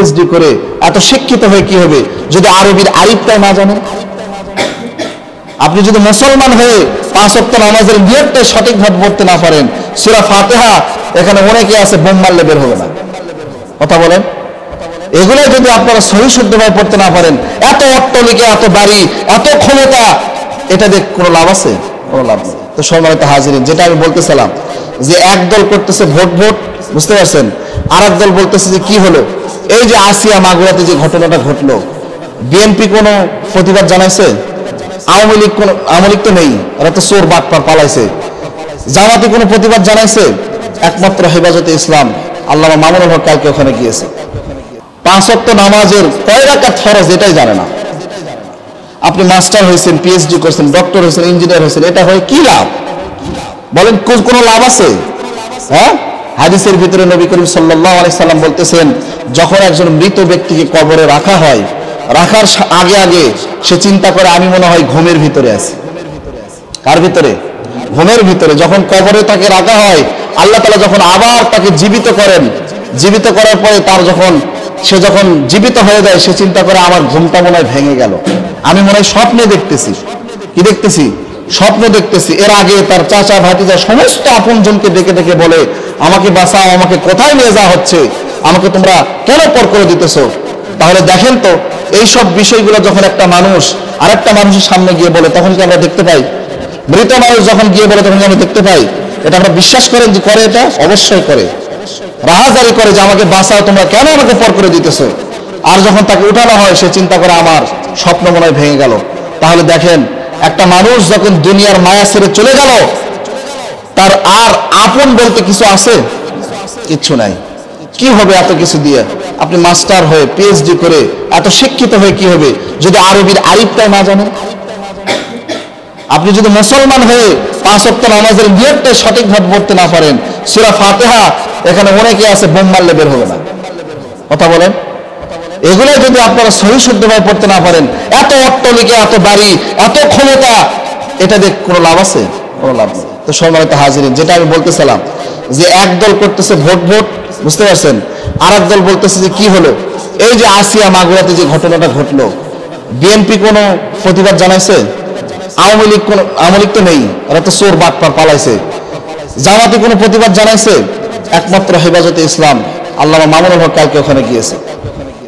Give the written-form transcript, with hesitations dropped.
PhD করে এত শিক্ষিত হয়ে কি হবে যদি আরবির আরিফটা না জানেন? আপনি যদি মুসলমান হয়ে 5 ওয়াক্ত নামাজের নিয়তটা সঠিকভাবে পড়তে না পারেন, সূরা ফাতিহা এখানে অনেকে আছে বোম মারলে বের হবে না। কথা বলেন, এগুলো যদি আপনারা সহি শুদ্ধভাবে পড়তে না পারেন, এত অট্টালিকা, এত বাড়ি, এত ক্ষমতা, এটা দিয়ে কোনো লাভ আছে? কোনো লাভ নেই। তো সম্মানিত হাজিরিন, যেটা আমি বলতেছিলাম যে একদল করতেছে ভোট ভোট, বুঝতে পারছেন, আর একদল বলতেছে যে কি হলো, এই যে আসিয়া মাগুরাতে যে ঘটনাটা ঘটলো, বিএনপি কোনো প্রতিবাদ জানাইছে? আওয়ামী লীগ তো নেই, ওরা তো চোর বাটপার পালাইছে। জামাতি কোনো প্রতিবাদ জানাইছে? একমাত্র হেফাজতে ইসলাম আল্লামা মামুনুল হক কালকে ওখানে গিয়েছে। 5 ওয়াক্ত নামাজের কয় রাকাত ফরজ এটাই জানে না। আপনি মাস্টার হয়েছেন, পিএইচডি করছেন, ডক্টর হয়েছেন, ইঞ্জিনিয়ার হয়েছেন, এটা হয়ে কি লাভ বলেন? কোনো লাভ আছে? হ্যাঁ, হাদিসের ভিতরে নবী করিম সাল্লাল্লাহু আলাইহি সাল্লাম বলতেছেন, যখন একজন মৃত ব্যক্তিকে কবরে রাখা হয়, রাখার আগে আগে সে চিন্তা করে আমি মনে হয় ঘুমের ভিতরে আছি। কার ভিতরে? ঘুমের ভিতরে। যখন কবরে তাকে রাখা হয়, আল্লাহ তাআলা যখন আবার তাকে জীবিত করেন, জীবিত করার পরে সে যখন জীবিত হয়ে যায়, সে চিন্তা করে আমার ঘুমটা মনে হয় ভেঙে গেল, আমি মনে হয় স্বপ্নে দেখতেছি। কি দেখতেছি? স্বপ্ন দেখতেছি। এর আগে তার চাচা ভাতিজা সমস্ত আপনজনকে ডেকে ডেকে বলে, আমাকে বাঁচাও, আমাকে কোথায় নিয়ে যাওয়া হচ্ছে, আমাকে তোমরা কেন পর করে দিতেছো? তাহলে দেখেন তো, এই সব বিষয়গুলো যখন একটা মানুষ আরেকটা মানুষের সামনে গিয়ে বলে, তখন কি আমরা দেখতে পাই? মৃত মানুষ যখন গিয়ে বলে, তখন কি আমরা দেখতে পাই? এটা আমরা বিশ্বাস করেন যে করে? এটা অবশ্যই করে, রাহাজারি করে যে আমাকে বাঁচাও, তোমরা কেন আমাকে পর করে দিতেছো? আর যখন তাকে উঠানো হয়, সে চিন্তা করে আমার স্বপ্ন মনে হয় ভেঙে গেল। তাহলে দেখেন, একটা মানুষ যখন দুনিয়ার মায়া ছেড়ে চলে গেল, তার আর আপন বলতে কিছু আছে? কিচ্ছু নাই। কি হবে এত কিছু দিয়ে? আপনি মাস্টার হয়ে, পিএইচডি করে এত শিক্ষিত হয়ে কি হবে যদি আরবির আরিফটা না জানেন? আপনি যদি মুসলমান হয়ে 5 ওয়াক্ত নামাজের নিয়তটা সঠিকভাবে পড়তে না পারেন, সূরা ফাতিহা এখানে অনেকে আছে বোম মারলে বের হবে না। কথা বলেন, এগুলো যদি আপনারা সহি শুদ্ধভাবে পড়তে না পারেন, এত অট্টালিকা, এত বাড়ি, এত ক্ষমতা, এটা দিয়ে কোনো লাভ আছে? কোনো লাভ নেই। তো সম্মানিত হাজিরিন, যেটা আমি বলতেছিলাম যে একদল করতেছে ভোট ভোট, বুঝতে পারছেন, আর একদল বলতেছে যে কি হলো, এই যে আসিয়া মাগুরাতে যে ঘটনাটা ঘটলো, বিএনপি কোনো প্রতিবাদ জানাইছে? আওয়ামী লীগ তো নেই, ওরা তো চোর বাটপার পালাইছে। জামাতি কোনো প্রতিবাদ জানাইছে? একমাত্র হেফাজতে ইসলাম আল্লামা মামুনুল হক কালকে ওখানে গিয়েছে।